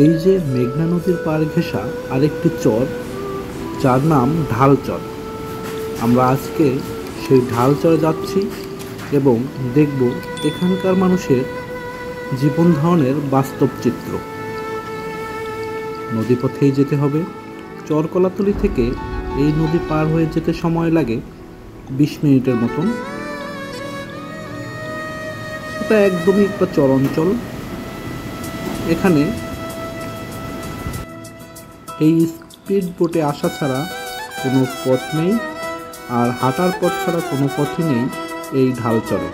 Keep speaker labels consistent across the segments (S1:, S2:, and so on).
S1: এই যে মেঘনা নদীর পাড় ঘেঁষা আরেকটি চর, যার নাম ঢালচর। আমরা আজকে সেই ঢালচরে যাচ্ছি এবং দেখব এখানকার মানুষের জীবন ধারণের বাস্তব চিত্র। নদীপথেই যেতে হবে। চরকলাতলি থেকে এই নদী পার হয়ে যেতে সময় লাগে 20 মিনিটের মতন। এটা একদমই একটা চর অঞ্চল। এখানে এই স্পিড বোটে আসা ছাড়া কোনো পথ নেই, আর হাঁটার পথ ছাড়া কোনো পথই নেই এই ঢালচরে।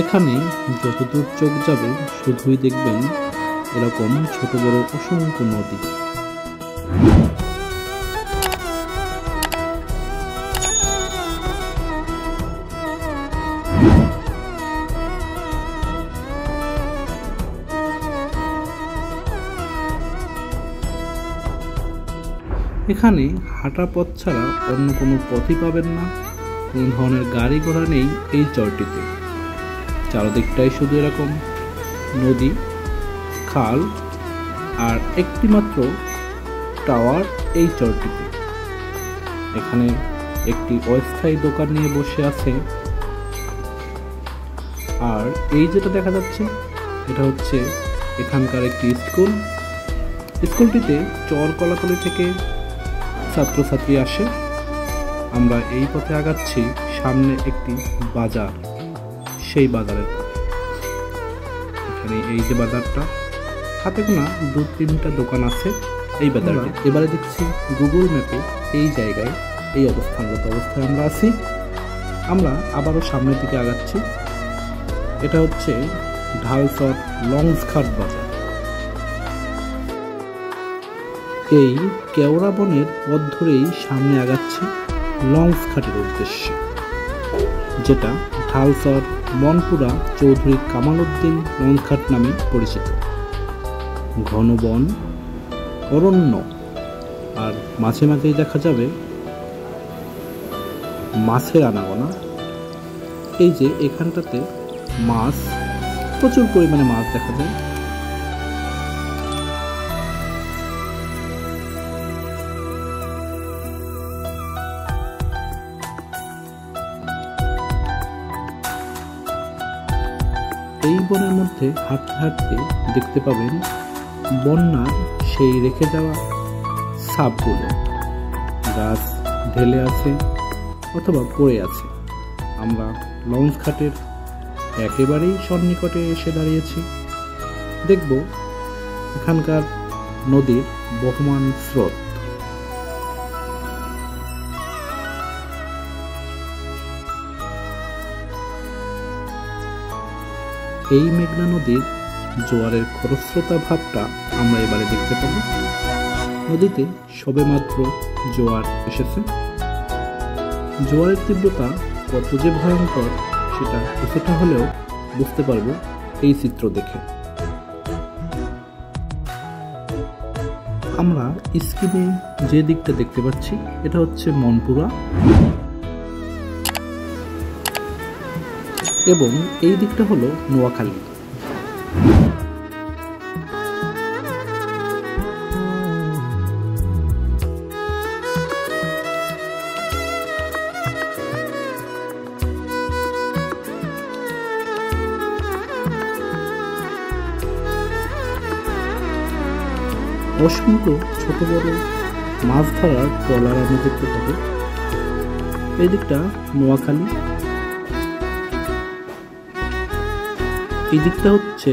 S1: এখানে যতদূর চোখ যাবে শুধুই দেখবেন এরকম ছোট বড় অসংখ্য নদী। এখানে হাঁটা পথ ছাড়া অন্য কোনো পথই পাবেন না। কোনো ধরনের গাড়ি ঘোড়া নেই এই চরটিতে। চারদিকটাই শুধু এরকম নদী, খাল আর একটি মাত্র টাওয়ার এই চরটিতে। এখানে একটি অস্থায়ী দোকান নিয়ে বসে আছে। আর এই যেটা দেখা যাচ্ছে এটা হচ্ছে এখানকার একটি স্কুল। স্কুলটিতে চরকলাতলি থেকে ছাত্রছাত্রী আসে। আমরা এই পথে আগাচ্ছি। সামনে একটি বাজার, সেই বাজারের এখানে এই যে বাজারটা, হাতে গোনা 2-3টা দোকান আছে এই বাজারে। এবারে দেখছি গুগল ম্যাপে এই জায়গায় এই অবস্থানগত অবস্থায় আমরা আছি। আমরা আবারও সামনের দিকে আগাচ্ছি। এটা হচ্ছে ঢালচর লঞ্চঘাট বাজার। এই কেওড়া বনের পথ ধরেই সামনে আগাচ্ছি লঞ্চঘাটের উদ্দেশ্যে, যেটা ঢালচর মনপুরা চৌধুরী কামাল উদ্দিন লঞ্চঘাট নামে পরিচিত। ঘন বন, অরণ্য, আর মাঝে মাঝেই দেখা যাবে মাছের আনাগোনা। এই যে এখানটাতে মাছ, প্রচুর পরিমাণে মাছ দেখা যায়। এই বনের মধ্যে হাঁটতে হাঁটতে দেখতে পাবেন বন্যার সেই রেখে যাওয়া ছাপগুলো। গাছ ঢেলে আছে অথবা পড়ে আছে। আমরা লঞ্চঘাটের একেবারেই সন্নিকটে এসে দাঁড়িয়েছি। দেখব এখানকার নদীর বহমান স্রোত। এই মেঘনা নদীর জোয়ারের খরস্রোতা ভাবটা আমরা এবারে দেখতে পাব। নদীতে সবেমাত্র জোয়ার এসেছে। জোয়ারের তীব্রতা কত যে ভয়ঙ্কর সেটা কিছুটা হলেও বুঝতে পারবো এই চিত্র দেখে। আমরা স্ক্রিনে যে দিকটা দেখতে পাচ্ছি এটা হচ্ছে মনপুরা, এবং এই দিকটা হলো নোয়াখালী। অসংখ্য ছোট বড় মাছ ধরার ট্রলার আমি দেখতে পাবো। এই দিকটা নোয়াখালী, এই দিকটা হচ্ছে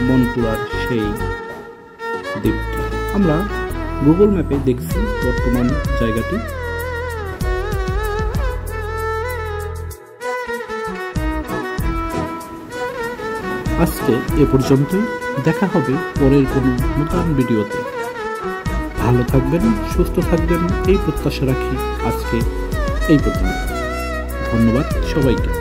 S1: মনপুরার সেই দিকটি। আমরা গুগল ম্যাপে দেখছি বর্তমান জায়গাটি। আজকে এ পর্যন্তই। দেখা হবে পরের কোনো নতুন ভিডিওতে। ভালো থাকবেন, সুস্থ থাকবেন এই প্রত্যাশা রাখি। আজকে এই পর্যন্ত। ধন্যবাদ সবাইকে।